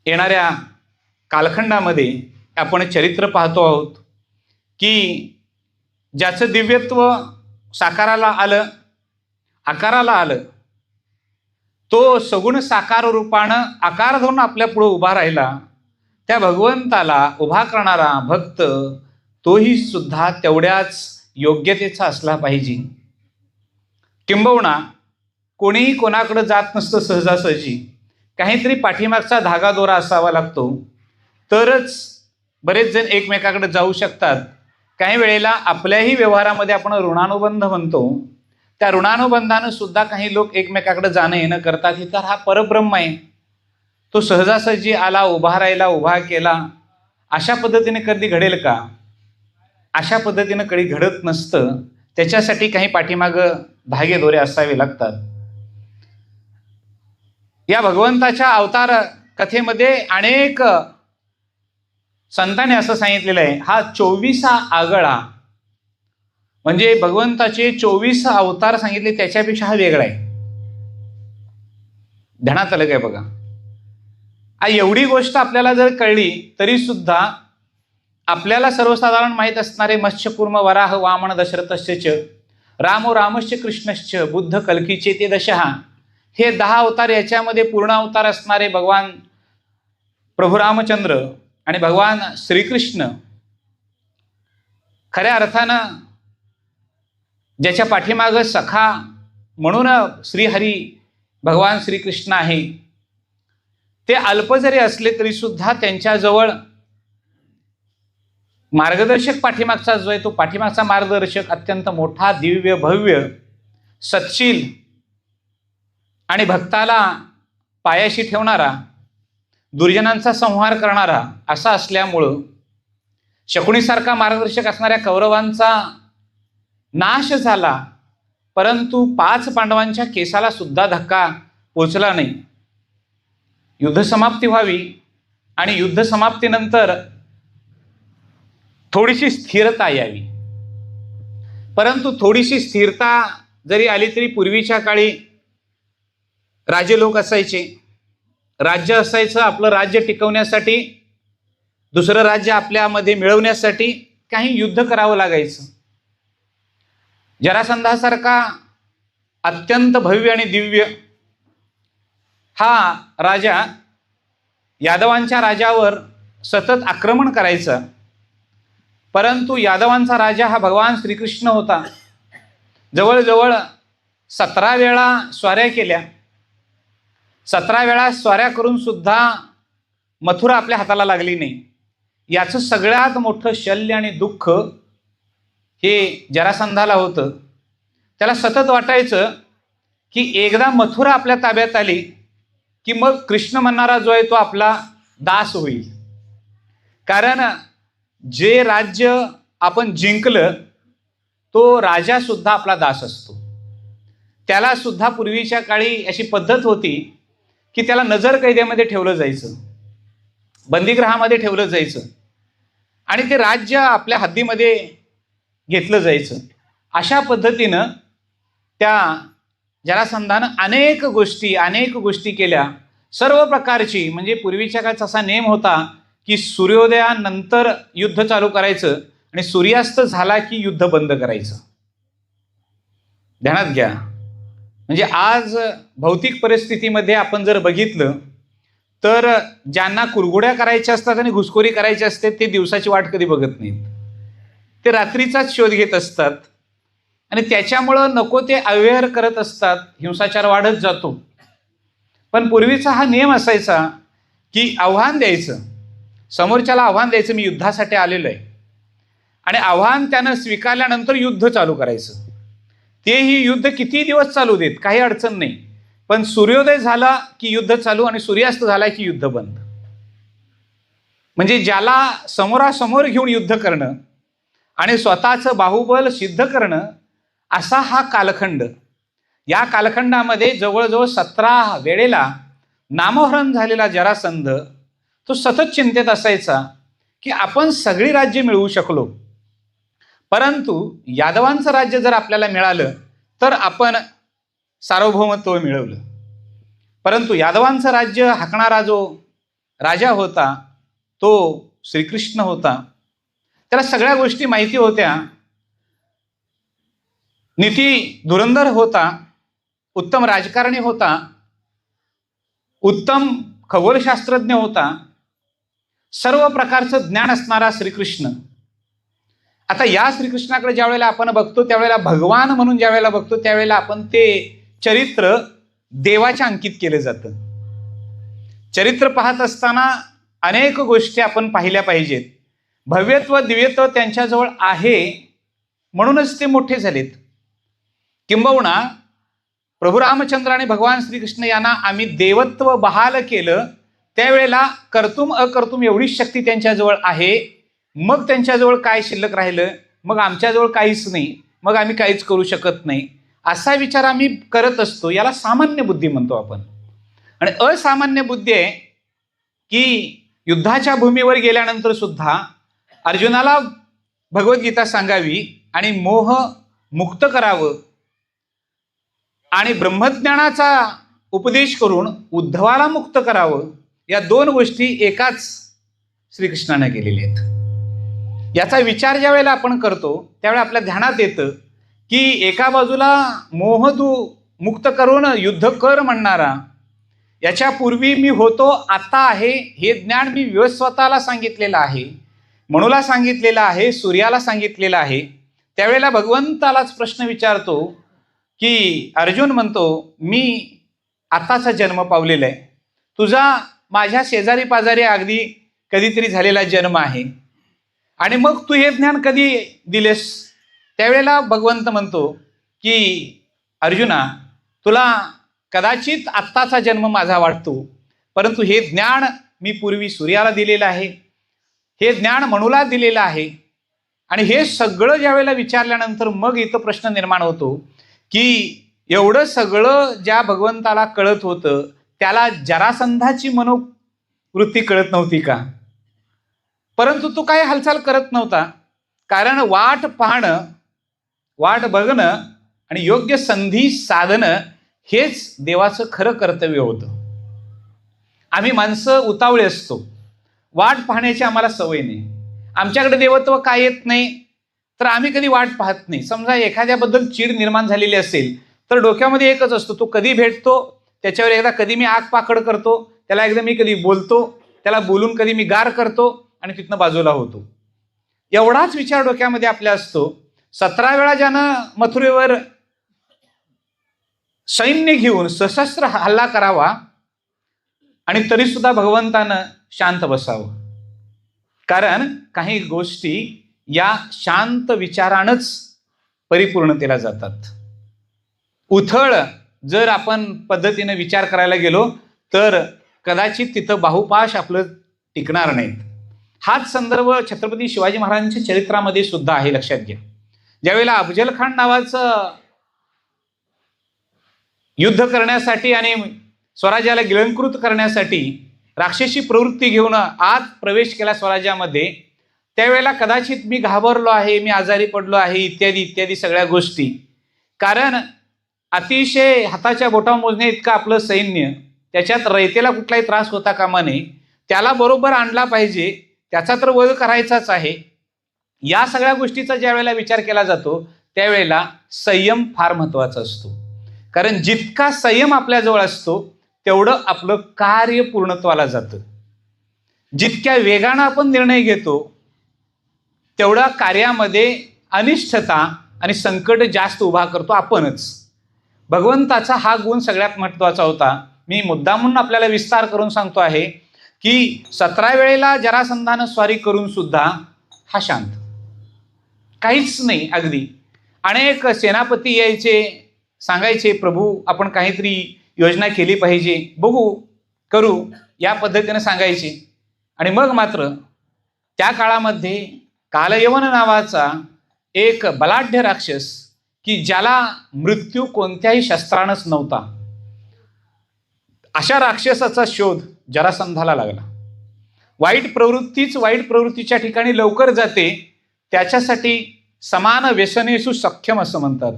येणाऱ्या कालखंडामध्ये आपण चरित्र पाहतो आहोत की ज्याचं दिव्यत्व साकाराला आलं, आकाराला आलं, तो सगुण साकार रूपानं आकार धरून आपल्या पुढे उभा राहिला. त्या भगवंताला उभा करणारा भक्त तोही सुद्धा तेवढ्याच योग्यतेचा असला पाहिजे. किंबहुना कोणीही कोणाकडे जात नसतं सहजासहजी, काहीतरी पाठीमागचा धागादोरा असावा लागतो, तरच बरेच जण एकमेकाकडे जाऊ शकतात. काही वेळेला आपल्याही व्यवहारामध्ये आपण ऋणानुबंध म्हणतो, त्या ऋणानुबंधानं सुद्धा काही लोक एकमेकाकडे जाणं येणं करतात. हे तर हा परब्रह्म आहे, तो सहजासहजी आला, उभा राहिला, उभा केला. अशा पद्धतीने कधी घडेल का? अशा पद्धतीनं कधी घडत नसतं. त्याच्यासाठी काही पाठीमागं धागे दोरे असावे लागतात. या भगवंताच्या अवतार कथेमध्ये अनेक संतांनी असं सांगितलेलं आहे, हा 24 आगळा, म्हणजे भगवंताचे 24 अवतार सांगितले, त्याच्यापेक्षा हा वेगळा आहे. ध्यानात आलं काय बघा? एवढी गोष्ट आपल्याला जर कळली तरी सुद्धा आपल्याला सर्वसाधारण माहीत असणारे मत्स्यकूर्म वराह वामन दशरथश्च रामो रामश्च कृष्णश्च बुद्ध कल्कीचे ते दशहा, हे 10 अवतार, याच्यामध्ये पूर्ण अवतार असणारे भगवान प्रभू रामचंद्र आणि भगवान श्रीकृष्ण, खऱ्या अर्थानं ज्याच्या पाठीमागं सखा म्हणून श्रीहरी भगवान श्रीकृष्ण आहे, ते अल्प जरी असले तरी सुद्धा त्यांच्याजवळ मार्गदर्शक पाठीमागचा जो आहे, तो पाठीमागचा मार्गदर्शक अत्यंत मोठा, दिव्य, भव्य, सत्शील आणि भक्ताला पायाशी ठेवणारा, दुर्जनांचा संहार करणारा असा असल्यामुळं शकुनीसारखा मार्गदर्शक असणाऱ्या कौरवांचा नाश झाला, परंतु 5 पांडवांच्या केसाला सुद्धा धक्का पोचला नाही. युद्ध समाप्ती व्हावी आणि युद्ध समाप्तीनंतर थोडीशी स्थिरता यावी. परंतु थोडीशी स्थिरता जरी आली तरी पूर्वीच्या काळी राजे लोक असायचे, राज्य असायचं. आपलं राज्य टिकवण्यासाठी, दुसरं राज्य आपल्यामध्ये मिळवण्यासाठी काही युद्ध करावं लागायचं. जरासंधासारखा अत्यंत भव्य आणि दिव्य हा राजा यादवांच्या राजावर सतत आक्रमण करायचा, परंतु यादवांचा राजा हा भगवान श्रीकृष्ण होता. जवळजवळ 17 वेळा स्वाऱ्या केल्या. 17 वेळा स्वाऱ्या करून सुद्धा मथुरा आपल्या हाताला लागली नाही. याचं सगळ्यात मोठं शल्य आणि दुःख हे जरासंधाला होतं. त्याला सतत वाटायचं की एकदा मथुरा आपल्या ताब्यात आली की मग कृष्ण म्हणणारा जो आहे तो आपला दास होईल. कारण जे राज्य आपण जिंकलं तो राजा सुद्धा आपला दास असतो. त्याला सुद्धा पूर्वीच्या काळी अशी पद्धत होती की त्याला नजर कैद्यामध्ये ठेवलं जायचं, बंदीगृहामध्ये ठेवलं जायचं आणि ते राज्य आपल्या हद्दीमध्ये घेतलं जायचं. अशा पद्धतीनं त्या जरासंधानं अनेक गोष्टी केल्या, सर्व प्रकारची. म्हणजे पूर्वीच्या काळात असा नेम होता की सूर्योदयानंतर युद्ध चालू करायचं आणि सूर्यास्त झाला की युद्ध बंद करायचं. ध्यानात घ्या. म्हणजे आज भौतिक परिस्थितीमध्ये आपण जर बघितलं तर ज्यांना कुरघोड्या करायच्या असतात आणि घुसखोरी करायची असते ते दिवसाची वाट कधी बघत नाहीत, ते रात्रीचाच शोध घेत असतात आणि त्याच्यामुळं नको ते अवेअर करत असतात, हिंसाचार वाढत जातो. पण पूर्वीचा हा नियम असायचा की आव्हान द्यायचं, समोरच्याला आव्हान द्यायचं, मी युद्धासाठी आलेलो आहे, आणि आव्हान त्यानं स्वीकारल्यानंतर युद्ध चालू करायचं. तेही युद्ध किती दिवस चालू देत, काही अडचण नाही, पण सूर्योदय झाला की युद्ध चालू आणि सूर्यास्त झाला की युद्ध बंद. म्हणजे ज्याला समोरासमोर घेऊन युद्ध करणं आणि स्वतःचं बाहुबल सिद्ध करणं असा हा कालखंड. या कालखंडामध्ये जवळजवळ 17 वेळेला नामोहरण झालेला जरासंध तो सतत चिंतेत असायचा की आपण सगळी राज्य मिळवू शकलो, परंतु यादवांचं राज्य जर आपल्याला मिळालं तर आपण सार्वभौमत्व मिळवलं. परंतु यादवांचं राज्य हाकणारा जो राजा होता तो श्रीकृष्ण होता. त्याला सगळ्या गोष्टी माहिती होत्या. नीती धुरंधर होता, उत्तम राजकारणी होता, उत्तम खगोलशास्त्रज्ञ होता, सर्व प्रकारचं ज्ञान असणारा श्रीकृष्ण. आता या श्रीकृष्णाकडे ज्या वेळेला आपण बघतो, त्यावेळेला भगवान म्हणून ज्या वेळेला बघतो, त्यावेळेला आपण ते चरित्र देवाच्या अंकित केलं जातं. चरित्र पाहत असताना अनेक गोष्टी आपण पाहिल्या पाहिजेत. भव्यत्व दिव्यत्व त्यांच्याजवळ आहे म्हणूनच ते मोठे झालेत. किंबहुना प्रभू रामचंद्र आणि भगवान श्रीकृष्ण यांना आम्ही देवत्व बहाल केलं, त्यावेळेला कर्तुम अकर्तुम एवढी शक्ती त्यांच्याजवळ आहे. मग त्यांच्याजवळ काय शिल्लक राहिलं? मग आमच्याजवळ काहीच नाही, मग आम्ही काहीच करू शकत नाही, असा विचार आम्ही करत असतो. याला सामान्य बुद्धी म्हणतो आपण. आणि असामान्य बुद्धी आहे की युद्धाच्या भूमीवर गेल्यानंतर सुद्धा अर्जुनाला भगवद्गीता सांगावी आणि मोह मुक्त करावं आणि ब्रह्मज्ञानाचा उपदेश करून उद्धवाला मुक्त करावं. या दोन गोष्टी एकाच श्रीकृष्णाने केलेल्या आहेत. याचा विचार ज्या वेळेला आपण करतो त्यावेळेला आपल्या ध्यानात येतं की एका बाजूला मोह मुक्त करून युद्ध कर म्हणणारा, याच्यापूर्वी मी होतो आता आहे हे ज्ञान मी विवस्वताला सांगितलेलं आहे, मनुला सांगितलेलं आहे, सूर्याला सांगितलेलं आहे. त्यावेळेला भगवंतालाच प्रश्न विचारतो की अर्जुन म्हणतो मी आताचा जन्म पावलेला आहे, तुझा माझ्या शेजारी पाजारी अगदी कधीतरी झालेला जन्म आहे, आणि मग तू हे ज्ञान कधी दिलेस? त्यावेळेला भगवंत म्हणतो की अर्जुना, तुला कदाचित आत्ताचा जन्म माझा वाटतो, परंतु हे ज्ञान मी पूर्वी सूर्याला दिलेलं आहे, हे ज्ञान मनुला दिलेलं आहे. आणि हे सगळं ज्यावेळेला विचारल्यानंतर मग इथं प्रश्न निर्माण होतो की एवढं सगळं ज्या भगवंताला कळत होतं त्याला जरासंधाची मनोवृत्ती कळत नव्हती का? परंतु तो काय हालचाल करत नव्हता, कारण वाट पाहणं, वाट बघणं आणि योग्य संधी साधणं हेच देवाचं खरं कर्तव्य होतं. आम्ही माणसं उतावळे असतो, वाट पाहण्याची आम्हाला सवय नाही. आमच्याकडे देवत्व काय येत नाही तर आम्ही कधी वाट पाहत नाही. समजा एखाद्याबद्दल चीड निर्माण झालेली असेल तर डोक्यामध्ये एकच असतो, तो कधी भेटतो, त्याच्यावर एकदा कधी मी आग पाकड करतो, त्याला एकदा मी कधी बोलतो, त्याला बोलून कधी मी गार करतो आणि तिथनं बाजूला होतो. एवढाच विचार डोक्यामध्ये आपल्या असतो. 17 वेळा ज्यानं मथुरेवर सैन्य घेऊन सशस्त्र हल्ला करावा आणि तरी सुद्धा भगवंतानं शांत बसावं, कारण काही गोष्टी या शांत विचारानंच परिपूर्णतेला जातात. उथळ जर आपण पद्धतीने विचार करायला गेलो तर कदाचित तिथं बाहुपाश आपलं टिकणार नाहीत. हाच संदर्भ छत्रपती शिवाजी महाराजांच्या चरित्रामध्ये सुद्धा आहे, लक्षात घ्या. ज्यावेळेला अफजल खान नावाचं युद्ध करण्यासाठी आणि स्वराज्याला गिळंकृत करण्यासाठी राक्षसी प्रवृत्ती घेऊन आत प्रवेश केला स्वराज्यामध्ये, त्यावेळेला कदाचित मी घाबरलो आहे, मी आजारी पडलो आहे, इत्यादी इत्यादी सगळ्या गोष्टी. कारण अतिशय हाताच्या बोटावर मोजणे इतकं आपलं सैन्य, त्याच्यात रयतेला कुठलाही त्रास होता कामा नये, त्याला बरोबर आणला पाहिजे, त्याचा तर वध करायचाच आहे. या सगळ्या गोष्टीचा ज्या वेळेला विचार केला जातो त्यावेळेला संयम फार महत्वाचा असतो. कारण जितका संयम आपल्याजवळ असतो तेवढं आपलं कार्य पूर्णत्वाला जातं. जितक्या वेगानं आपण निर्णय घेतो तेवढ्या कार्यामध्ये अनिष्टता आणि संकट जास्त उभा करतो आपणच. भगवंताचा हा गुण सगळ्यात महत्वाचा होता. मी मुद्दामून आपल्याला विस्तार करून सांगतो आहे की 17 वेळेला जरासंधानं स्वारी करून सुद्धा हा शांत, काहीच नाही. अगदी अनेक सेनापती यायचे, सांगायचे प्रभू आपण काहीतरी योजना केली पाहिजे, बघू करू, या पद्धतीने सांगायचे. आणि मग मात्र त्या काळामध्ये कालयवन नावाचा एक बलाढ्य राक्षस की ज्याला मृत्यू कोणत्याही शस्त्रानंच नव्हता, अशा राक्षसाचा शोध जरासंधाला लागला. वाईट प्रवृत्तीच वाईट प्रवृत्तीच्या ठिकाणी लवकर जाते, त्याच्यासाठी समान व्यसनेषु सख्यम असं म्हणतात.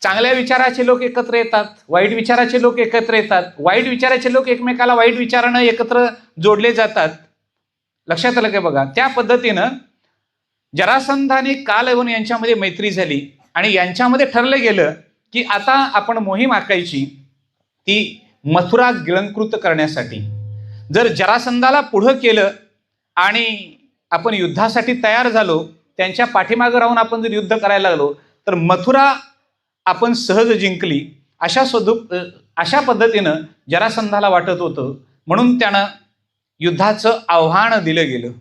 चांगल्या विचाराचे लोक एकत्र येतात, वाईट विचाराचे लोक एकत्र येतात, वाईट विचाराचे लोक एकमेकाला वाईट विचारानं एकत्र जोडले जातात. लक्षात आलं काय बघा. त्या पद्धतीनं जरासंध आणि कालयवन यांच्यामध्ये मैत्री झाली आणि यांच्यामध्ये ठरलं गेलं की आता आपण मोहीम आखायची ती मथुरा गिळंकृत करण्यासाठी. जर जरासंधाला पुढं केलं आणि आपण युद्धासाठी तयार झालो, त्यांच्या पाठीमागं राहून आपण जर युद्ध करायला लागलो तर मथुरा आपण सहज जिंकली अशा पद्धतीनं जरासंधाला वाटत होतं. म्हणून त्यानं युद्धाचं आव्हान दिलं गेलं.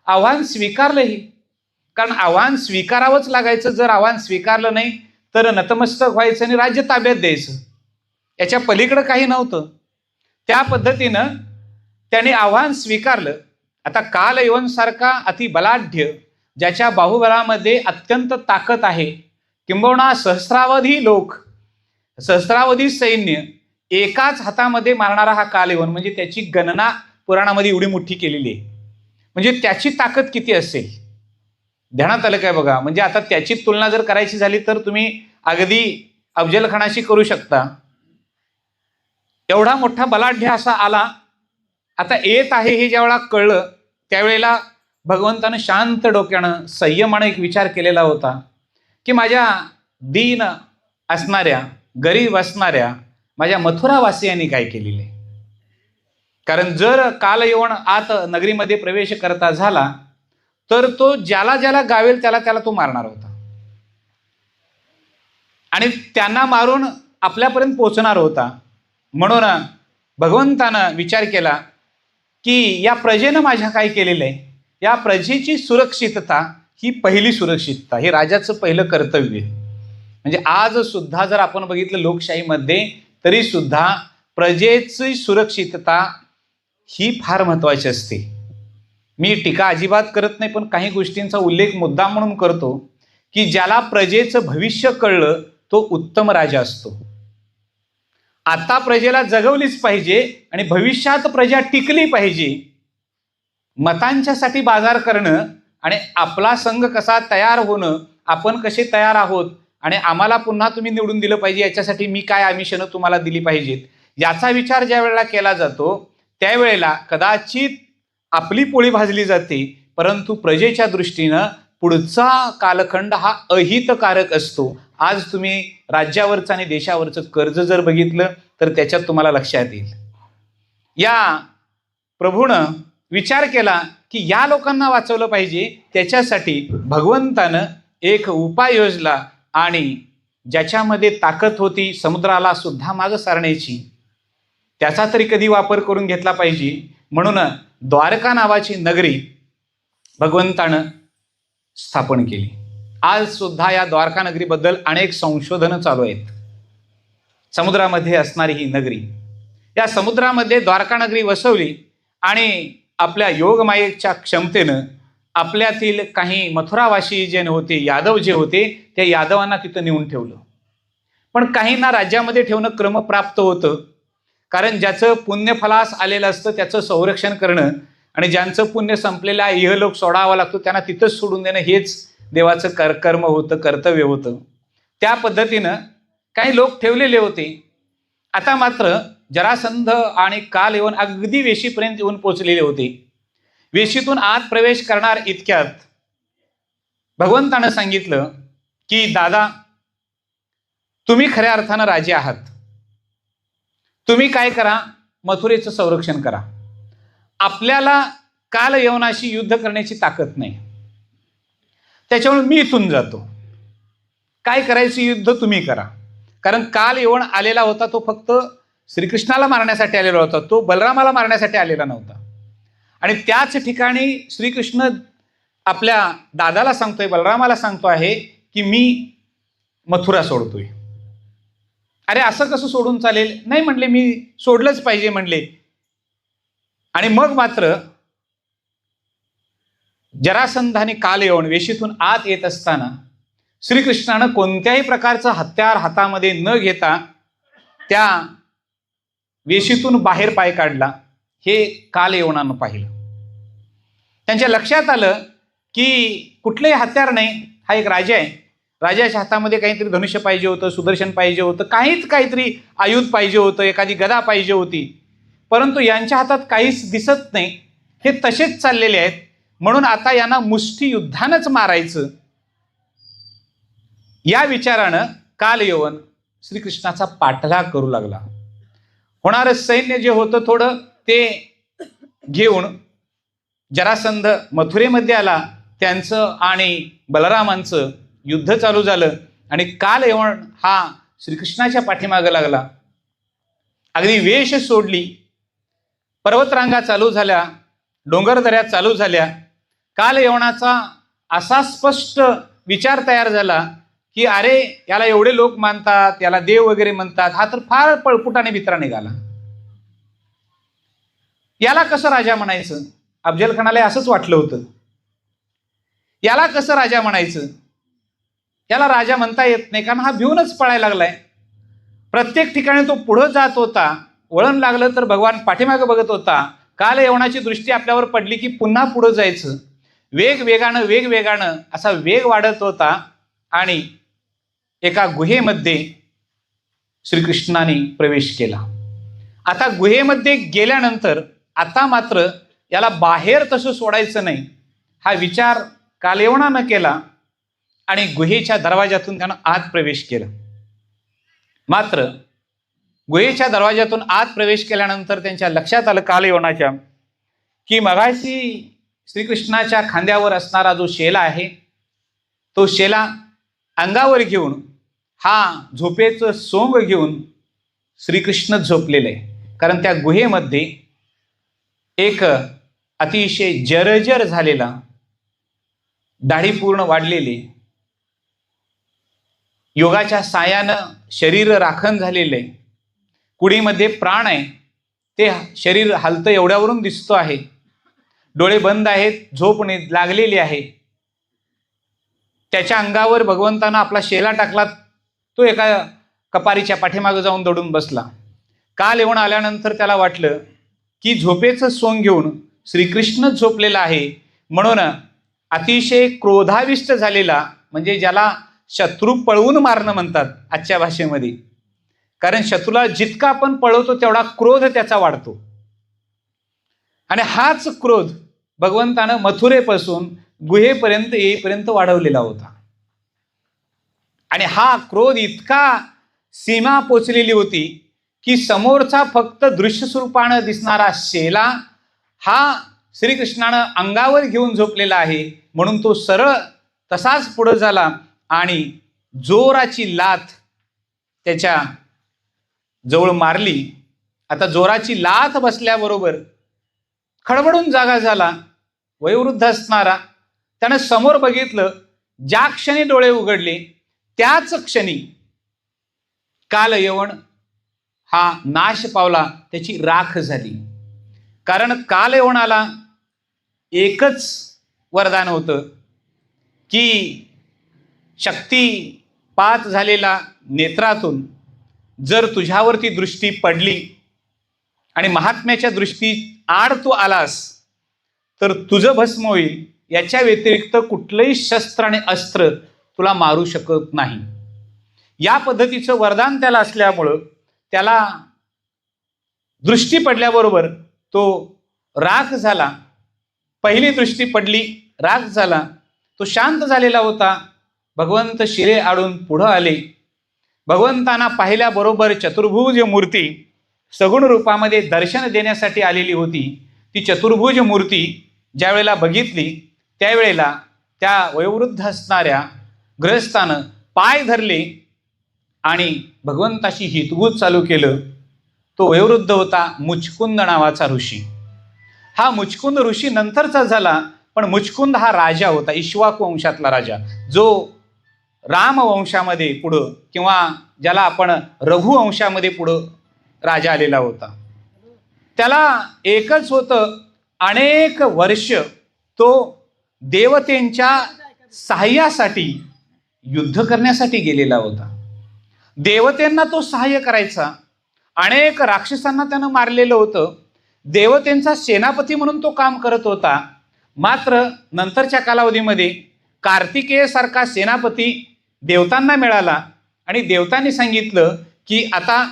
आव्हान स्वीकारलंही, कारण आव्हान स्वीकारावंच लागायचं. जर आव्हान स्वीकारलं नाही तर नतमस्तक व्हायचं आणि राज्य ताब्यात द्यायचं, याच्या पलीकडं काही नव्हतं. त्या पद्धतीनं त्याने आव्हान स्वीकारलं. आता कालयवनसारखा अतिबलाढ्य, ज्याच्या बाहुबलामध्ये अत्यंत ताकद आहे, किंबहुना सहस्रावधी सैन्य एकाच हातामध्ये मारणारा हा कालयवन, म्हणजे त्याची गणना पुराणामध्ये एवढी मोठी केलेली आहे. म्हणजे त्याची ताकद किती असेल ध्यानात आलं काय बघा. म्हणजे आता त्याची तुलना जर करायची झाली तर तुम्ही अगदी अफजल खानाशी करू शकता. एवढा मोठा बलाढ्य असा आला. आता येत आहे हे ज्यावेळेला कळलं त्यावेळेला भगवंतानं शांत डोक्यानं संयमानं एक विचार केलेला होता की माझ्या दीन असणाऱ्या, गरीब असणाऱ्या माझ्या मथुरावासियांनी काय केलेले. कारण जर कालयवन आत नगरीमध्ये प्रवेश करता झाला तर तो ज्याला ज्याला गावेल त्याला त्याला तो मारणार होता आणि त्यांना मारून आपल्यापर्यंत पोहोचणार होता. म्हणून भगवंतानं विचार केला की या प्रजेनं माझ्या काय केलेलं आहे, या प्रजेची सुरक्षितता ही पहिली सुरक्षितता, हे राजाचं पहिलं कर्तव्य. म्हणजे आज सुद्धा जर आपण बघितलं लोकशाहीमध्ये तरी सुद्धा प्रजेची सुरक्षितता ही फार महत्वाची असते. मी टीका अजिबात करत नाही, पण काही गोष्टींचा उल्लेख मुद्दाम म्हणून करतो की ज्याला प्रजेचं भविष्य कळलं तो उत्तम राजा असतो. आता प्रजेला जगवलीच पाहिजे आणि भविष्यात प्रजा टिकली पाहिजे. मतांच्यासाठी बाजार करणं आणि आपला संघ कसा तयार होणं, आपण कसे तयार आहोत आणि आम्हाला पुन्हा तुम्ही निवडून दिलं पाहिजे, याच्यासाठी मी काय आमिषनं तुम्हाला दिली पाहिजेत, याचा विचार ज्या वेळेला केला जातो त्यावेळेला कदाचित आपली पोळी भाजली जाते, परंतु प्रजेच्या दृष्टीनं पुढचा कालखंड हा अहितकारक असतो. आज तुम्ही राज्यावरचं आणि देशावरचं कर्ज जर बघितलं तर त्याच्यात तुम्हाला लक्षात येईल. या प्रभूनं विचार केला की या लोकांना वाचवलं पाहिजे, त्याच्यासाठी भगवंतानं एक उपाय योजला आणि ज्याच्यामध्ये ताकद होती समुद्राला सुद्धा मागं सारण्याची, त्याचा तरी कधी वापर करून घेतला पाहिजे. म्हणून द्वारका नावाची नगरी भगवंतानं स्थापन केली. आज सुद्धा या द्वारका नगरीबद्दल अनेक संशोधनं चालू आहेत. समुद्रामध्ये असणारी ही नगरी, या समुद्रामध्ये द्वारका नगरी वसवली आणि आपल्या योगमायेच्या क्षमतेनं आपल्यातील काही मथुरावासी जे होते, यादव जे होते, त्या यादवांना तिथं नेऊन ठेवलं. पण काहींना राज्यामध्ये ठेवणं क्रमप्राप्त होतं, कारण ज्याचं पुण्यफलास आलेलं असतं त्याचं संरक्षण करणं आणि ज्यांचं पुण्य संपलेलं आहे, इहलोक सोडावा लागतो, त्यांना तिथंच सोडून देणं हेच देवाचं कर्म होतं, कर्तव्य होतं. त्या पद्धतीनं काही लोक ठेवलेले होते. आता मात्र जरासंध आणि कालयवन अगदी वेशीपर्यंत येऊन पोहोचलेले होते. वेशीतून आत प्रवेश करणार इतक्यात भगवंतानं सांगितलं की दादा, तुम्ही खऱ्या अर्थानं राजे आहात, तुम्ही काय करा, मथुरेचं संरक्षण करा. आपल्याला कालयवनाशी युद्ध करण्याची ताकद नाही, त्याच्यामुळे मी इथून जातो. काय करायचं युद्ध तुम्ही करा. कारण कालयवन आलेला होता तो फक्त श्रीकृष्णाला मारण्यासाठी आलेला होता, तो बलरामाला मारण्यासाठी आलेला नव्हता. आणि त्याच ठिकाणी श्रीकृष्ण आपल्या दादाला सांगतोय, बलरामाला सांगतो आहे की मी मथुरा सोडतोय. अरे असं कसं सोडून चालेल, नाही म्हणले, मी सोडलंच पाहिजे म्हणले. आणि मग मात्र जरासंध आणि कालयवन वेशीतून आत येत असताना श्रीकृष्णानं कोणत्याही प्रकारचं हत्यार हातामध्ये न घेता त्या वेशीतून बाहेर पाय काढला. हे कालयवनानं पाहिलं. त्यांच्या लक्षात आलं की कुठलंही हत्यार नाही, हा एक राजा आहे, राजाच्या हातामध्ये काहीतरी धनुष्य पाहिजे होतं, सुदर्शन पाहिजे होतं, काहीतरी आयुध पाहिजे होतं, एखादी गदा पाहिजे होती. परंतु यांच्या हातात काहीच दिसत नाही. हे तसेच चाललेले आहेत. म्हणून आता यांना मुष्टियुद्धानंच मारायचं, या विचारानं कालयवन श्रीकृष्णाचा पाठलाग करू लागला. होणारं सैन्य जे होतं थोडं ते घेऊन जरासंध मथुरेमध्ये आला. त्यांचं आणि बलरामांचं युद्ध चालू झालं आणि कालयवन हा श्रीकृष्णाच्या पाठीमागे लागला. अगदी वेश सोडली, पर्वतरांगा चालू झाल्या, डोंगरदऱ्या चालू झाल्या. कालयवनाचा असा स्पष्ट विचार तयार झाला की अरे, याला एवढे लोक मानतात, याला देव वगैरे म्हणतात, हा तर फार पळपुटाने भित्रा निघाला. याला कसं राजा म्हणायचं? अफजल खानाला असंच वाटलं होतं. याला कसं राजा म्हणायचं? याला राजा म्हणता येत नाही, कारण हा भिवूनच पळायला लागलाय. प्रत्येक ठिकाणी तो पुढं जात होता. वळण लागलं तर भगवान पाठीमागे बघत होता. कालयवनाची दृष्टी आपल्यावर पडली की पुन्हा पुढं जायचं. वेगवेगानं असा वेग वाढत होता आणि एका गुहेमध्ये श्रीकृष्णाने प्रवेश केला. आता गुहेमध्ये गेल्यानंतर आता मात्र याला बाहेर तसं सोडायचं नाही, हा विचार कालयवनानं केला आणि गुहेच्या दरवाजातून त्यानं आत प्रवेश केला. मात्र गुहेच्या दरवाजातून आत प्रवेश केल्यानंतर त्यांच्या लक्षात आलं कालयवनाच्या की मगाशी श्रीकृष्णाच्या खांद्यावर असणारा जो शेला आहे तो शेला अंगावर घेऊन, हा झोपेचं सोंग घेऊन श्रीकृष्ण झोपलेलं आहे. कारण त्या गुहेमध्ये एक अतिशय जर्जर झालेला, दाढी पूर्ण वाढलेले, योगाच्या सायानं शरीर राखण झालेलं आहे, कुडीमध्ये प्राण आहे, ते शरीर हलतं एवढ्यावरून दिसतो आहे. डोळे बंद आहेत, झोप लागलेली आहे. त्याच्या अंगावर भगवंतानं आपला शेला टाकला. तो एका कपारीच्या पाठीमागे जाऊन दडून बसला. कालयवन आल्यानंतर त्याला वाटलं की झोपेचं सोंग घेऊन श्रीकृष्ण झोपलेला आहे. म्हणून अतिशय क्रोधाविष्ट झालेला, म्हणजे ज्याला शत्रू पळवून मारणं म्हणतात आजच्या भाषेमध्ये, कारण शत्रूला जितका आपण पळवतो तेवढा क्रोध त्याचा वाढतो. आणि हाच क्रोध भगवंतानं मथुरेपासून गुहेपर्यंत येईपर्यंत वाढवलेला होता. आणि हा क्रोध इतका सीमा पोचलेली होती की समोरचा फक्त दृश्य स्वरूपानं दिसणारा शेला हा श्रीकृष्णानं अंगावर घेऊन झोपलेला आहे. म्हणून तो सरळ तसाच पुढे झाला आणि जोराची लाथ त्याच्या जवळ मारली. आता जोराची लाथ बसल्याबरोबर खडबडून जागा झाला. वयोवृद्ध असणारा त्यानं समोर बघितलं. ज्या क्षणी डोळे उघडले त्याच क्षणी कालयवन हा नाश पावला, त्याची राख झाली. कारण कालयवनाला एकच वरदान होतं की शक्तिपात झालेला नेत्रातून जर तुझ्यावरती दृष्टी पडली आणि महात्म्याच्या दृष्टी आड तू आलास तर तुझं भस्म होईल. याच्या व्यतिरिक्त कुठलंही शस्त्र आणि अस्त्र तुला मारू शकत नाही. या पद्धतीचं वरदान त्याला असल्यामुळं त्याला दृष्टी पडल्याबरोबर तो राख झाला. पहिली दृष्टी पडली, राख झाला. तो शांत झालेला होता. भगवंत शिरे आडून पुढं आले. भगवंतांना पाहिल्याबरोबर चतुर्भुज मूर्ती सगुण रूपामध्ये दर्शन देण्यासाठी आलेली होती. ती चतुर्भुज मूर्ती ज्या वेळेला बघितली त्यावेळेला त्या वयोवृद्ध असणाऱ्या गृहस्थानं पाय धरले आणि भगवंताशी हितगुज चालू केलं. तो वयोवृद्ध होता मुचकुंद नावाचा ऋषी. हा मुचकुंद ऋषी नंतरचा झाला, पण मुचकुंद हा राजा होता, इक्ष्वाकू वंशातला राजा, जो रामवंशामध्ये पुढं किंवा ज्याला आपण रघुवंशामध्ये पुढं राजा आलेला होता. त्याला एकच होतं, अनेक वर्ष तो देवतेंच्या सहाय्यासाठी युद्ध करण्यासाठी गेलेला होता. देवतेंना तो सहाय्य करायचा. अनेक राक्षसांना त्यानं मारलेलं होतं. देवतेंचा सेनापती म्हणून तो काम करत होता. मात्र नंतरच्या कालावधीमध्ये कार्तिकेय सारखा सेनापती देवतांना मिळाला आणि देवतांनी सांगितलं की आता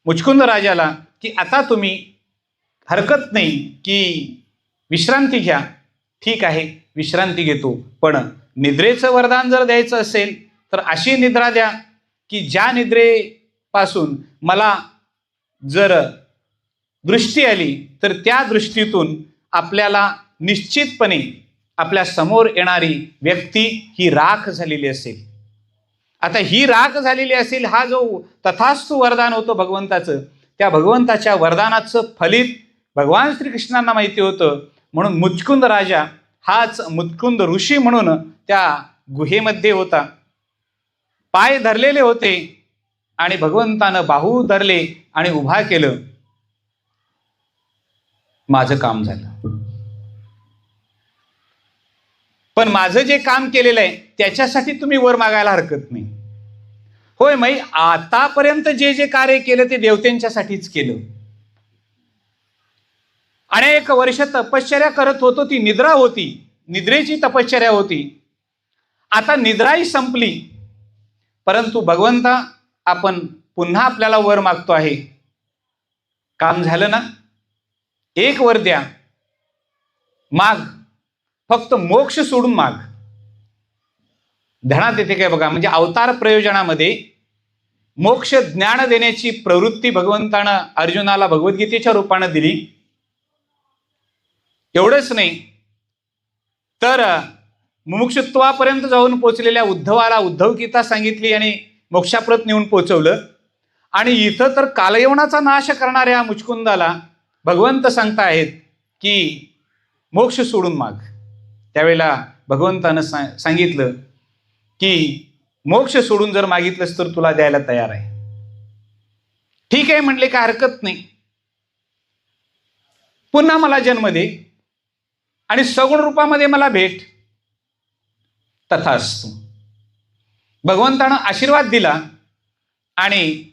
मुचकुंद राजाला की आता तुम्ही हरकत नाही की विश्रांती घ्या. ठीक आहे, विश्रांती घेतो, पण निद्रेचं वरदान जर द्यायचं असेल तर अशी निद्रा द्या की ज्या निद्रेपासून मला जर दृष्टी आली तर त्या दृष्टीतून आपल्याला निश्चितपणे आपल्या समोर येणारी व्यक्ती ही राख झालेली असेल. आता ही राख झालेली असेल हा जो तथास्तु वरदान होतं भगवंताचं, त्या भगवंताच्या वरदानाचं फलित भगवान श्रीकृष्णांना माहिती होतं. म्हणून मुचकुंद राजा हाच मुचकुंद ऋषी म्हणून त्या गुहेमध्ये होता. पाय धरलेले होते आणि भगवंतानं बाहू धरले आणि उभा केलं. माझं काम झालं, पण माझं जे काम केलेलं आहे त्याच्यासाठी तुम्ही वर मागायला हरकत नाही. होय, मी आतापर्यंत जे जे कार्य केलं ते देवतेंच्यासाठीच केलं. अनेक वर्ष तपश्चर्या करत होतो, ती निद्रा होती, निद्रेची तपश्चर्या होती. आता निद्राही संपली, परंतु भगवंता आपण पुन्हा आपल्याला वर मागतो आहे. काम झालं ना, एक वर द्या, माग, फक्त मोक्ष सोडून माग. ध्यानात येते काय बघा, म्हणजे अवतार प्रयोजनामध्ये मोक्ष ज्ञान देण्याची प्रवृत्ती भगवंतानं अर्जुनाला भगवद्गीतेच्या रूपानं दिली. एवढंच नाही तर मुमुक्षुत्वापर्यंत जाऊन पोचलेल्या उद्धवाला उद्धव गीता सांगितली आणि मोक्षाप्रत नेऊन पोचवलं. आणि इथं तर कालयवनाचा नाश करणाऱ्या मुचकुंदाला भगवंत सांगतायत की मोक्ष सोडून माग. त्यावेळेला भगवंतानं सांगितलं की मोक्ष सोडून जर मागितलंस तर तुला द्यायला तयार आहे. ठीक आहे म्हणले, काय हरकत नाही, पुन्हा मला जन्म दे आणि सगुण रूपामध्ये मला भेट. तथास्तु. भगवंतानं आशीर्वाद दिला आणि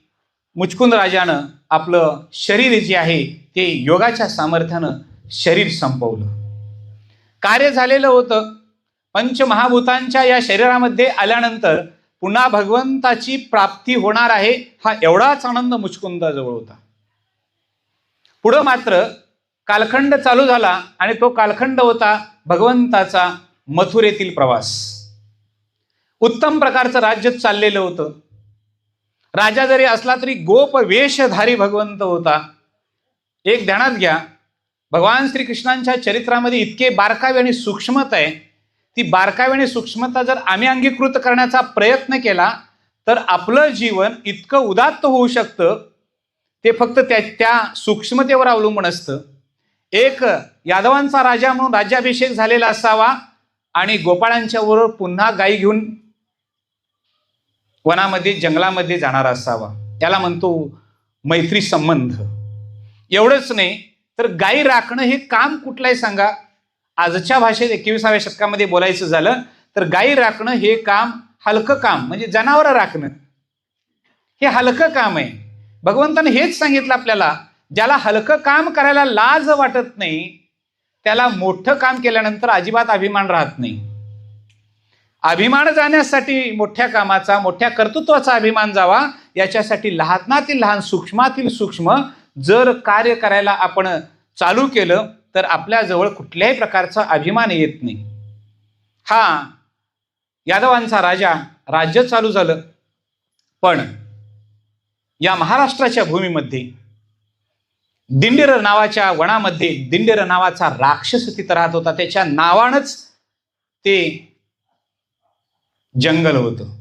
मुचकुंद राजानं आपलं शरीर जे आहे ते योगाच्या सामर्थ्यानं शरीर संपवलं. कार्य झालेलं होतं. पंचमहाभूतांच्या या शरीरामध्ये आल्यानंतर पुन्हा भगवंताची प्राप्ती होणार आहे हा एवढाच आनंद मुचकुंदाजवळ होता. पुढं मात्र कालखंड चालू झाला आणि तो कालखंड होता भगवंताचा मथुरेतील प्रवास. उत्तम प्रकारचं राज्य चाललेलं होतं. राजा जरी असला तरी गोप वेशधारी भगवंत होता. एक ध्यानात घ्या, भगवान श्रीकृष्णांच्या चरित्रामध्ये इतके बारकावे आणि सूक्ष्मता आहे. ती बारकावे आणि सूक्ष्मता जर आम्ही अंगीकृत करण्याचा प्रयत्न केला तर आपलं जीवन इतकं उदात्त होऊ शकतं. ते फक्त त्या सूक्ष्मतेवर अवलंबून असतं. एक यादवांचा राजा म्हणून राज्याभिषेक झालेला असावा आणि गोपाळांच्या बरोबर पुन्हा गायी घेऊन वनामध्ये जंगलामध्ये जाणारा असावा. त्याला म्हणतो मैत्री संबंध. एवढंच नाही तर गायी राखणं हे काम कुठलंही सांगा. आजच्या भाषेत 21व्या शतकामध्ये बोलायचं झालं तर गायी राखणं हे काम हलकं काम, म्हणजे जनावरं राखणं हे हलकं काम आहे. भगवंताने हेच सांगितलं आपल्याला, ज्याला हलकं काम करायला लाज वाटत नाही त्याला मोठं काम केल्यानंतर अजिबात अभिमान राहत नाही. अभिमान जाण्यासाठी मोठ्या कामाचा, मोठ्या कर्तृत्वाचा अभिमान जावा याच्यासाठी लहानातील लहान, सूक्ष्मातील सूक्ष्म जर कार्य करायला आपण चालू केलं तर आपल्याजवळ कुठल्याही प्रकारचा अभिमान येत नाही. हा यादवांचा राजा, राज्य चालू झालं. पण या महाराष्ट्राच्या भूमीमध्ये दिंडीर नावाच्या वनामध्ये दिंडीर नावाचा राक्षस तिथं राहत होता. त्याच्या नावानंच ते जंगल होतं.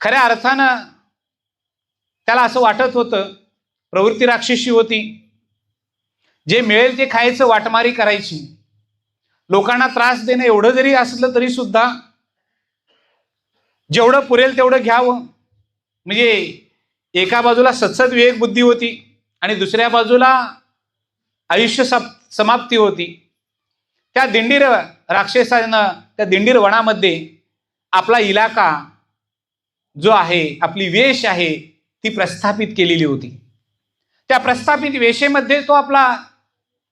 खऱ्या अर्थानं त्याला असं वाटत होतं, प्रवृत्ती राक्षसी होती. जे मिळेल ते खायचं, वाटमारी करायची, लोकांना त्रास देणं एवढं जरी असलं तरी सुद्धा जेवढं पुरेल तेवढं घ्यावं. म्हणजे एका बाजूला सत्सद विवेक बुद्धी होती आणि दुसऱ्या बाजूला आयुष्य समाप्ती होती. त्या दिंडीर राक्षसानं त्या दिंडीर वनामध्ये आपला इलाका जो आहे, आपली वेश आहे ती प्रस्थापित केलेली होती. त्या प्रस्थापित वेशेमध्ये तो आपला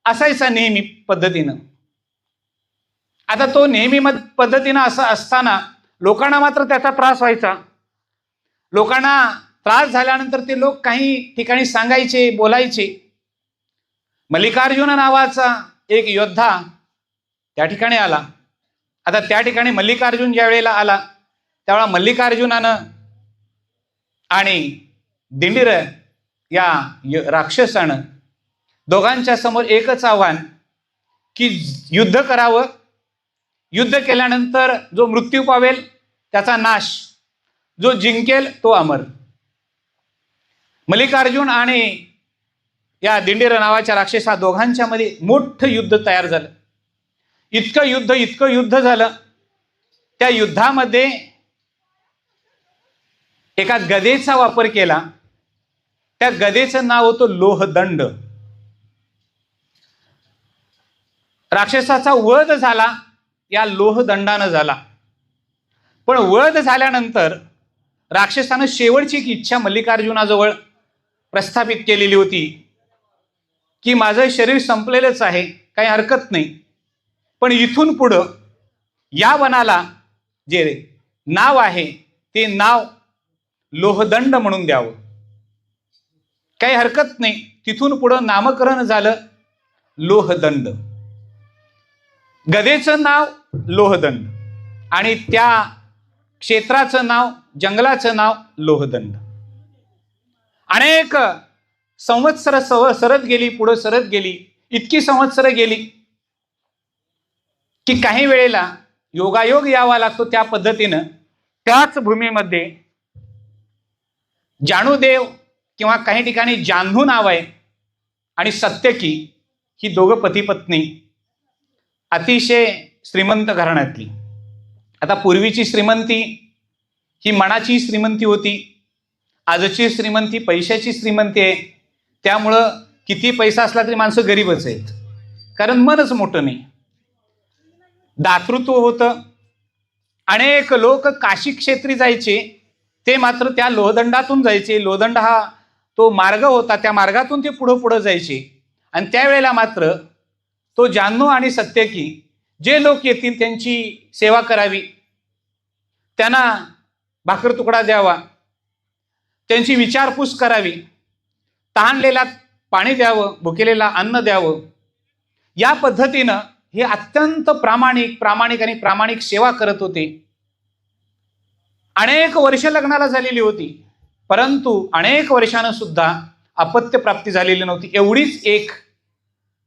असायचा नेहमी पद्धतीनं. आता तो नेहमी पद्धतीनं असं असताना लोकांना मात्र त्याचा त्रास व्हायचा. लोकांना त्रास झाल्यानंतर ते लोक काही ठिकाणी सांगायचे, बोलायचे. मल्लिकार्जुन नावाचा एक योद्धा त्या ठिकाणी आला. आता त्या ठिकाणी मल्लिकार्जुन ज्या वेळेला आला त्यावेळेला मल्लिकार्जुनानं आणि दिंडीर या राक्षसानं दोघांच्या समोर एकच आव्हान की युद्ध करावं. युद्ध केल्यानंतर जो मृत्यू पावेल त्याचा नाश, जो जिंकेल तो अमर. मल्लिकार्जुन आणि या दिंडीर नावाच्या राक्षसा दोघांच्या मध्ये मोठं युद्ध तयार झालं. इतकं युद्ध झालं. त्या युद्धामध्ये एका गदेचा वापर केला. त्या गदेचं नाव होतं लोहदंड. राक्षसाचा वध झाला या लोहदंडानं झाला. पण वध झाल्यानंतर राक्षसानं शेवटची एक इच्छा मल्लिकार्जुनाजवळ प्रस्थापित केलेली होती की माझं शरीर संपलेलंच आहे, काही हरकत नाही, पण इथून पुढं या वनाला जे नाव आहे ते नाव लोहदंड म्हणून द्यावं. काही हरकत नाही. तिथून पुढं नामकरण झालं लोहदंड. गदेचं नाव लोहदंड आणि त्या क्षेत्राचं नाव, जंगलाचं नाव लोहदंड. अनेक संवत्सर सरत गेली, पुढं सरत गेली. इतकी संवत्सरं गेली की काही वेळेला योगायोग यावा लागतो. त्या पद्धतीनं त्याच भूमीमध्ये जाणूदेव किंवा काही ठिकाणी जान्हू नाव आहे आणि सत्यकी ही दोघं पती पत्नी अतिशय श्रीमंत घराण्यातली. आता पूर्वीची श्रीमंती ही मनाची श्रीमंती होती. आजची श्रीमंती पैशाची श्रीमंती आहे. त्यामुळं किती पैसा असला तरी माणसं गरीबच आहेत, कारण मनच मोठं नाही. दातृत्व होतं. अनेक लोक काशी क्षेत्री जायचे, ते मात्र त्या लोहदंडातून जायचे. लोहदंड हा तो मार्ग होता, त्या मार्गातून ते पुढं जायचे. आणि त्यावेळेला मात्र तो जान्हू आणि सत्यकी जे लोक येतील त्यांची सेवा करावी, त्यांना भाकर तुकडा द्यावा, त्यांची विचारपूस करावी, तहानलेला पाणी द्यावं, भुकेलेला अन्न द्यावं. या पद्धतीनं हे अत्यंत प्रामाणिक आणि प्रामाणिक सेवा करत होते. अनेक वर्ष लग्नाला झालेली होती, परंतु अनेक वर्षानं सुद्धा अपत्य प्राप्ती झालेली नव्हती. एवढीच एक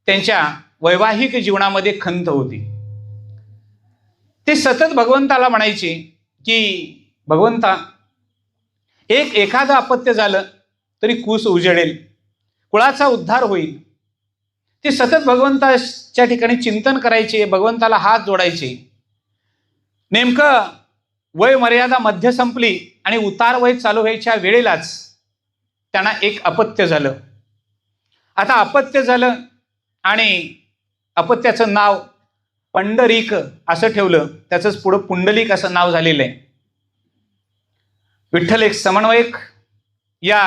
त्यांच्या वैवाहिक जीवनामध्ये खंत होती. ते सतत भगवंताला म्हणायचे की भगवंता, एखादं अपत्य झालं तरी कुस उजळेल, कुळाचा उद्धार होईल. ते सतत भगवंताच्या ठिकाणी चिंतन करायचे, भगवंताला हात जोडायचे. नेमकं वय मर्यादा मध्य संपली आणि उतार वय चालू व्हायच्या वेळेलाच त्यांना एक अपत्य झालं. आता अपत्य झालं आणि अपत्याचं नाव पंढरीक असं ठेवलं. त्याचंच पुढं पुंडलिक असं नाव झालेलं आहे. विठ्ठल एक समन्वयक या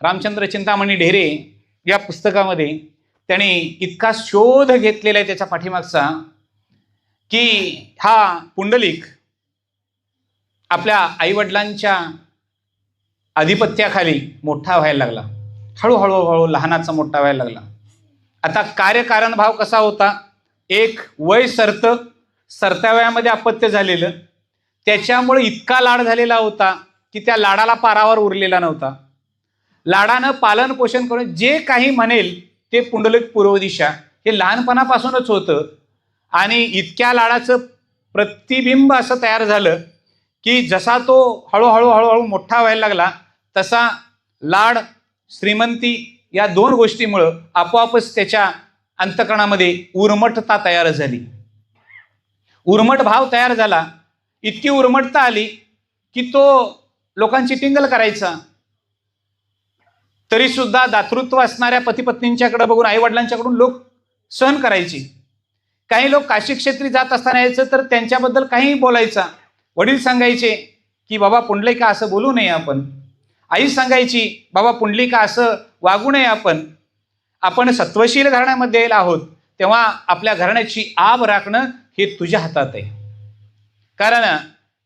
रामचंद्र चिंतामणी ढेरे या पुस्तकामध्ये त्यांनी इतका शोध घेतलेला आहे त्याच्या पाठीमागचा की हा पुंडलिक आपल्या आईवडिलांच्या आधिपत्याखाली मोठा व्हायला लागला. हळूहळू लहानाचा मोठा व्हायला लागला. आता कार्यकारण भाव कसा होता? एक वय सरत्या वयामध्ये अपत्य झालेलं, त्याच्यामुळे इतका लाड झालेला होता की त्या लाडाला पारावर उरलेला नव्हता. लाडानं पालन पोषण करून जे काही म्हणेल ते पुंडलिक पूर्व दिशा हे लहानपणापासूनच होतं. आणि इतक्या लाडाचं प्रतिबिंब असं तयार झालं की जसा तो हळूहळू मोठा व्हायला लागला तसा लाड, श्रीमंती या दोन गोष्टीमुळं आपोआपच त्याच्या अंतःकरणामध्ये उर्मटता तयार झाली. उर्मट भाव तयार झाला. इतकी उर्मटता आली की तो लोकांची टिंगल करायचा. तरी सुद्धा दातृत्व असणाऱ्या पतीपत्नींच्याकडे बघून आईवडिलांच्याकडून लोक सहन करायचे. काही लोक काशी क्षेत्री जात असताना यायचं तर त्यांच्याबद्दल काही बोलायचा. वडील सांगायचे की बाबा पुंडलिका असं बोलू नये आपण. आई सांगायची बाबा पुंडलिका असं वागू नये आपण सत्वशील घराण्यामध्ये आहोत, तेव्हा आपल्या घराण्याची आब राखणं हे तुझ्या हातात आहे. कारण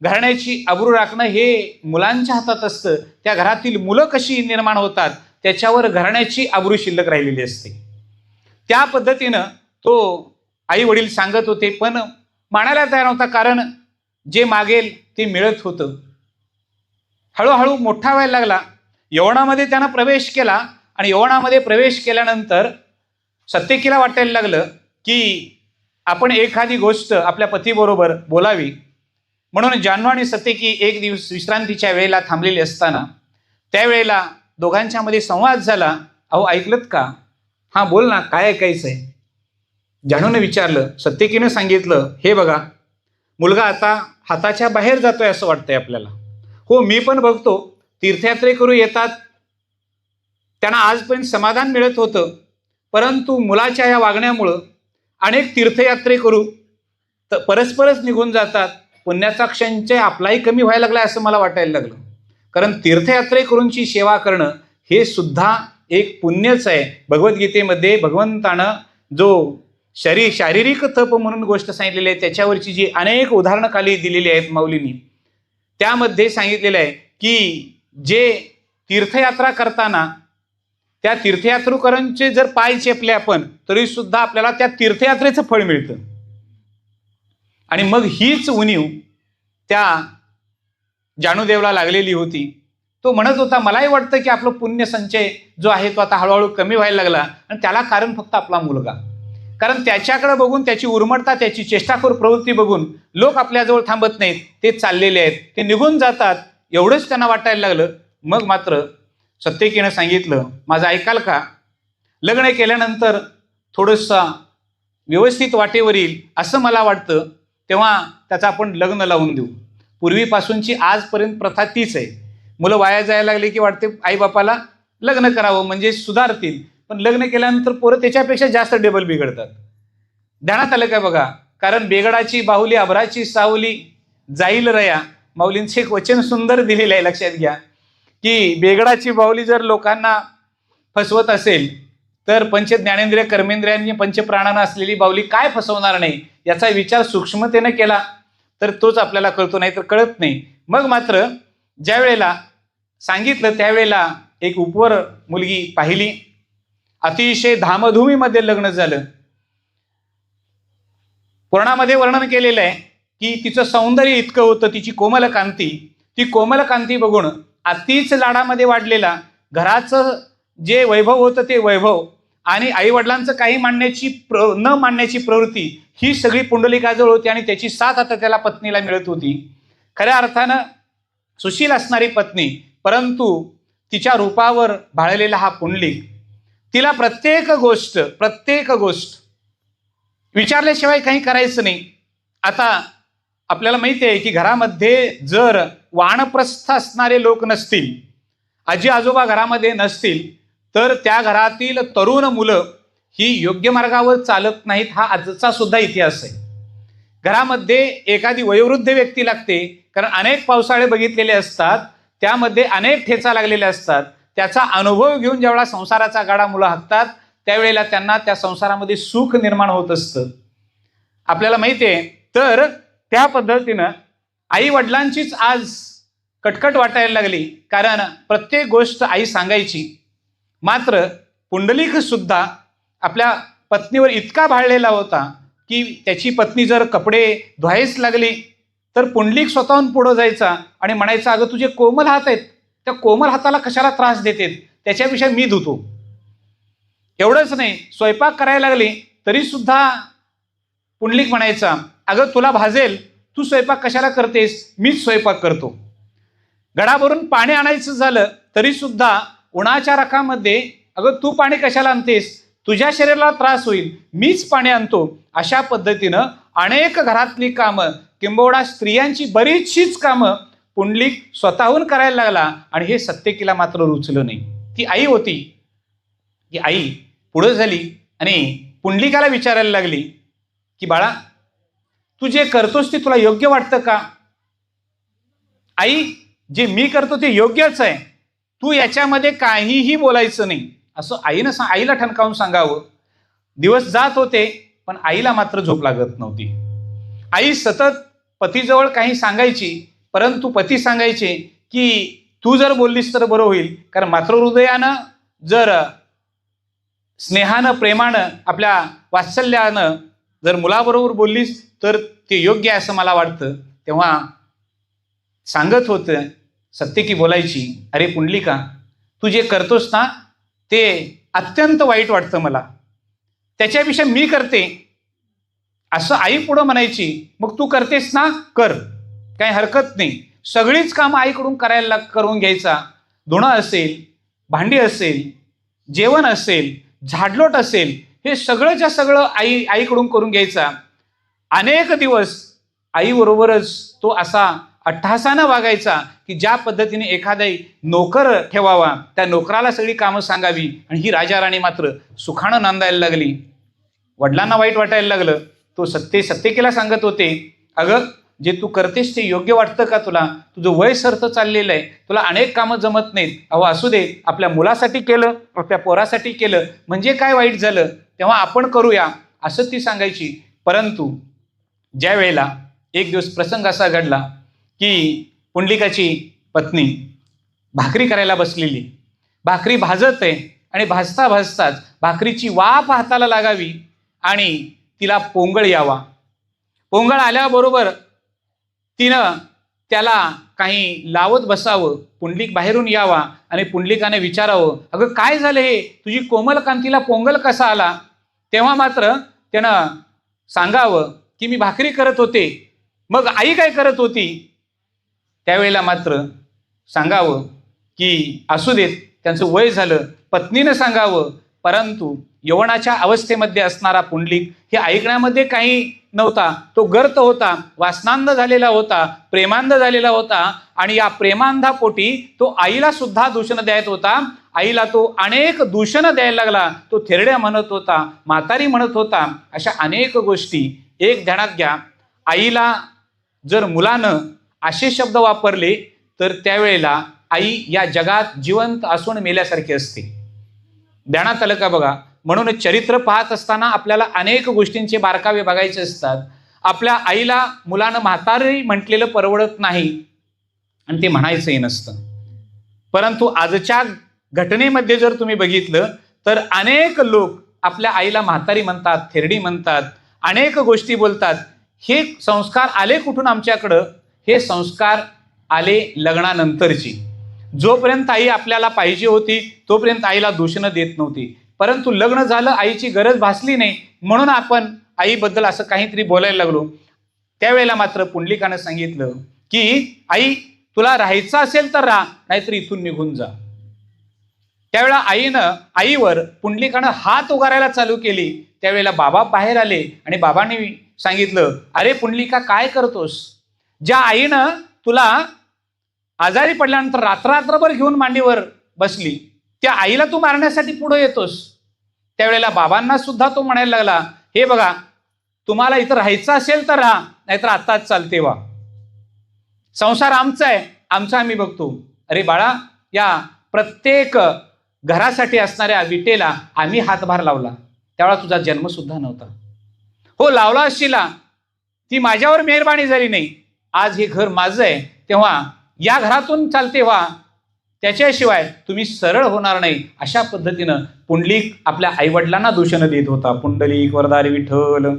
घराण्याची अब्रू राखणं हे मुलांच्या हातात असतं. त्या घरातील मुलं कशी निर्माण होतात त्याच्यावर घराण्याची अब्रू शिल्लक राहिलेली असते. त्या पद्धतीनं तो आई वडील सांगत होते, पण मानायला तयार नव्हता. कारण जे मागेल ते मिळत होतं. हळूहळू मोठा व्हायला लागला. यवनामध्ये त्यानं प्रवेश केला आणि यवनामध्ये प्रवेश केल्यानंतर सत्यकीला वाटायला लागलं की आपण एखादी गोष्ट आपल्या पतीबरोबर बोलावी. म्हणून जान्हू आणि सत्यकी एक दिवस विश्रांतीच्या वेळेला थांबलेली असताना त्यावेळेला दोघांच्यामध्ये संवाद झाला. अहो ऐकलत का? हां बोल ना, काय ऐकायचं आहे? जान्हूने विचारलं. सत्यकीनं सांगितलं, हे बघा मुलगा आता हाताच्या बाहेर जातोय असं वाटतंय आपल्याला. हो मी पण बघतो, तीर्थयात्रेकरू येतात, त्यांना आजपर्यंत समाधान मिळत होतं, परंतु मुलाच्या या वागण्यामुळं अनेक तीर्थयात्रेकरू परस्परच निघून जातात. पुण्याचा क्षणचे आपलाही कमी व्हायला लागला असं मला वाटायला लागलं. कारण तीर्थयात्रेकरूंची सेवा करणं हे सुद्धा एक पुण्यच आहे. भगवद्गीतेमध्ये भगवंतानं जो शारीरिक तप म्हणून गोष्ट सांगितलेली आहे त्याच्यावरची जी अनेक उदाहरणं खाली दिलेली आहेत माऊलींनी, त्यामध्ये सांगितलेलं आहे की जे तीर्थयात्रा करताना त्या तीर्थयात्रेकरांचे जर पाय चेपले आपण तरी सुद्धा आपल्याला त्या तीर्थयात्रेचं फळ मिळतं. आणि मग हीच उणीव त्या जाणूदेवला लागलेली होती. तो म्हणत होता, मलाही वाटतं की आपलं पुण्य संचय जो आहे तो आता हळूहळू कमी व्हायला लागला आणि त्याला कारण फक्त आपला मुलगा. कारण त्याच्याकडे बघून, त्याची उर्मटता, त्याची चेष्टाखोर प्रवृत्ती बघून लोक आपल्याजवळ थांबत नाहीत, ते चाललेले आहेत, ते निघून जातात, एवढंच त्यांना वाटायला लागलं. मग मात्र सत्यकीनं सांगितलं, माझं ऐकाल का? लग्न केल्यानंतर थोडंसं व्यवस्थित वाटेवर येईल असं मला वाटतं, तेव्हा त्याचं आपण लग्न लावून देऊ. पूर्वीपासूनची आजपर्यंत प्रथा तीच आहे. मुलं वाया जायला लागली की वाटते आईबापाला लग्न करावं म्हणजे सुधारतील, पण लग्न केल्यानंतर पोरं त्याच्यापेक्षा जास्त डबल बिघडतात. ध्यानात आलं काय बघा? कारण बेगडाची बाहुली अभराची सावली जाईल रया, माऊलींचे एक वचन सुंदर दिलेलं आहे, लक्षात घ्या. की बेगडाची बाहुली जर लोकांना फसवत असेल तर पंच ज्ञानेंद्रिय कर्मेंद्रियांनी पंचप्राणानं असलेली बाहुली काय फसवणार नाही याचा विचार सूक्ष्मतेनं केला तर तोच आपल्याला कळतो, नाही तर कळत नाही. मग मात्र ज्या वेळेला सांगितलं त्यावेळेला एक उपवर मुलगी पाहिली. अतिशय धामधुमीमध्ये लग्न झालं. पुराणामध्ये वर्णन केलेलं आहे की तिचं सौंदर्य इतकं होतं, तिची कोमल कांती, ती कोमल कांती बघून अतिच लाडामध्ये वाढलेला, घराचं जे वैभव होतं ते वैभव आणि आईवडिलांचं काही न मानण्याची प्रवृत्ती ही सगळी पुंडलिकाजवळ होती आणि त्याची साथ आता त्याला पत्नीला मिळत होती. खऱ्या अर्थानं सुशील असणारी पत्नी, परंतु तिच्या रूपावर भाळलेला हा पुंडलिक तिला प्रत्येक गोष्ट विचारल्याशिवाय काही करायचं नाही. आता आपल्याला माहिती आहे की घरामध्ये जर वानप्रस्थ असणारे लोक नसतील, आजी आजोबा घरामध्ये नसतील, तर त्या घरातील तरुण मुलं ही योग्य मार्गावर चालत नाहीत. हा आजचा सुद्धा इतिहास आहे. घरामध्ये एखादी वयोवृद्ध व्यक्ती लागते, कारण अनेक पावसाळे बघितलेले असतात, त्यामध्ये अनेक ठेचा लागलेले असतात. त्याचा अनुभव घेऊन ज्यावेळेला संसाराचा गाडा मुलं हाकतात त्यावेळेला त्यांना त्या संसारामध्ये सुख निर्माण होत असतं, आपल्याला माहिती आहे. तर त्या पद्धतीनं आई वडिलांचीच आज कटकट वाटायला लागली, कारण प्रत्येक गोष्ट आई सांगायची. मात्र पुंडलिक सुद्धा आपल्या पत्नीवर इतका भाळलेला होता की त्याची पत्नी जर कपडे धुवायच लागली तर पुंडलिक स्वतःहून पुढं जायचा आणि म्हणायचा, अगं तुझे कोमल हात आहेत, त्या कोमल हाताला कशाला त्रास देतेत, त्याच्यापेक्षा मी धुतो. एवढंच नाही, स्वयंपाक करायला लागली तरी सुद्धा पुंडलिक म्हणायचा, अगं तुला भाजेल, तू स्वयंपाक कशाला करतेस, मीच स्वयंपाक करतो. गडावरून पाणी आणायचं झालं तरी सुद्धा उन्हाच्या रखामध्ये, अगं तू पाणी कशाला आणतेस, तुझ्या शरीराला त्रास होईल, मीच पाणी आणतो. अशा पद्धतीनं अनेक घरातली कामं, किंबहुना स्त्रियांची बरीचशीच कामं पुंडलिक स्वतःहून करायला लागला. आणि हे सत्यकीला मात्र रुचलं नाही. ती आई होती, ती आई पुढं झाली आणि पुंडलिकाला विचारायला लागली की बाळा, तू जे करतोस ते तुला योग्य वाटतं का? आई, जे मी करतो ते योग्यच आहे, तू याच्यामध्ये काहीही बोलायचं नाही, असं आईला ठणकावून सांगावं. दिवस जात होते पण आईला मात्र झोप लागत नव्हती. आई सतत पतीजवळ काही सांगायची, परंतु पती सांगायचे की तू जर बोललीस तर बरं होईल, कारण मातृहृदयानं जर स्नेहानं, प्रेमानं, आपल्या वात्सल्यानं जर मुलाबरोबर बोललीस तर ते योग्य आहे असं मला वाटतं. तेव्हा सांगत होतं, सत्यकी बोलायची, अरे पुंडलिका, तू जे करतोस ना ते अत्यंत वाईट वाटतं मला, त्याच्यापेक्षा मी करते असं आई पुढं म्हणायची. मग तू करतेस ना, कर, काही हरकत नाही. सगळीच कामं आईकडून करून घ्यायचा. धुणं असेल, भांडी असेल, जेवण असेल, झाडलोट असेल, हे सगळंच्या सगळं आईकडून करून घ्यायचा. अनेक दिवस आईबरोबरच तो असा अट्टहासानं वागायचा की ज्या पद्धतीने एखादा नोकर ठेवावा, त्या नोकराला सगळी कामं सांगावी. आणि ही राजा राणी मात्र सुखानं नांदायला लागली. वडिलांना वाईट वाटायला लागलं. तो सत्यकीला सांगत होते, अगं जे तू करतेस ते योग्य वाटतं का तुला? तुझं वय सरतं चाललेलं आहे, तुला अनेक कामं जमत नाहीत. अहो असू दे, आपल्या मुलासाठी केलं, आपल्या पोरासाठी केलं म्हणजे काय वाईट झालं, तेव्हा आपण करूया असं ती सांगायची. परंतु ज्या वेळेला एक दिवस प्रसंग असा घडला की पुंडलिकाची पत्नी भाकरी करायला बसलेली, भाकरी भाजत आहे आणि भाजता भाजताच भाकरीची वाफ हाताला लागावी आणि तिला पोंगळ यावा. पोंगळ आल्याबरोबर तिनं त्याला काही लावत बसावं, पुंडलिक बाहेरून यावा आणि पुंडलिकाने विचारावं, अगं काय झालं हे, तुझी कोमलकांतीला पोंगल कसा आला? तेव्हा मात्र त्यानं सांगावं की मी भाकरी करत होते. मग आई काय करत होती? त्यावेळेला मात्र सांगावं की असू देत, त्यांचं वय झालं, पत्नीनं सांगावं. परंतु यवनाच्या अवस्थेमध्ये असणारा पुंडलिक हे ऐकण्यामध्ये काही नव्हता. तो गर्त होता, वासनांध झालेला होता, प्रेमांध झालेला होता. आणि या प्रेमांधापोटी तो आईला सुद्धा दूषण द्यायत होता. आईला तो अनेक दूषणं द्यायला लागला. तो थेरड्या म्हणत होता, म्हातारी म्हणत होता, अशा अनेक गोष्टी. एक ध्यानात घ्या, आईला जर मुलानं असे शब्द वापरले तर त्यावेळेला आई या जगात जिवंत असून मेल्यासारखी असते. ध्यानात आलं का बघा? म्हणून चरित्र पाहत असताना आपल्याला अनेक गोष्टींचे बारकावे बघायचे असतात. आपल्या आईला मुलानं म्हातारी म्हटलेलं परवडत नाही आणि ते म्हणायचंही नसतं. परंतु आजच्या घटनेमध्ये जर तुम्ही बघितलं तर अनेक लोक आपल्या आईला म्हातारी म्हणतात, थेरडी म्हणतात, अनेक गोष्टी बोलतात. हे संस्कार आले कुठून आमच्याकडं? हे संस्कार आले लग्नानंतरची. जोपर्यंत आई आपल्याला पाहिजे होती तोपर्यंत आईला दूषणं देत नव्हती. परंतु लग्न झालं, आईची गरज भासली नाही म्हणून आपण आईबद्दल असं काहीतरी बोलायला लागलो. त्यावेळेला मात्र पुंडलिकानं सांगितलं की आई, तुला राहायचं असेल तर राहा, नाहीतर इथून निघून जा. त्यावेळेला आईवर पुंडलिकानं हात उगारायला चालू केली. त्यावेळेला बाबा बाहेर आले आणि बाबांनी सांगितलं, अरे पुंडलिका, काय करतोस? ज्या आईनं तुला आजारी पडल्यानंतर रात्रभर घेऊन मांडीवर बसली, त्या आईला तू मारण्यासाठी पुढे येतोस. त्यावेळेला बाबांना सुद्धा तो म्हणायला लागला, हे बघा, तुम्हाला इथं राहायचं असेल तर राहा, नाहीतर आत्ताच चालते वा. संसार आमचा आहे, आमचा आम्ही बघतो. अरे बाळा, या प्रत्येक घरासाठी असणाऱ्या विटेला आम्ही हातभार लावला, त्यावेळा तुझा जन्म सुद्धा नव्हता. हो, लावला असशीला, ती माझ्यावर मेहरबानी झाली नाही. आज हे घर माझं आहे, तेव्हा या घरातून चालते व्हा, त्याच्याशिवाय तुम्ही सरळ होणार नाही. अशा पद्धतीनं पुंडलिक आपल्या आईवडिलांना दूषण देत होता. पुंडलिक वरदारी विठ्ठल.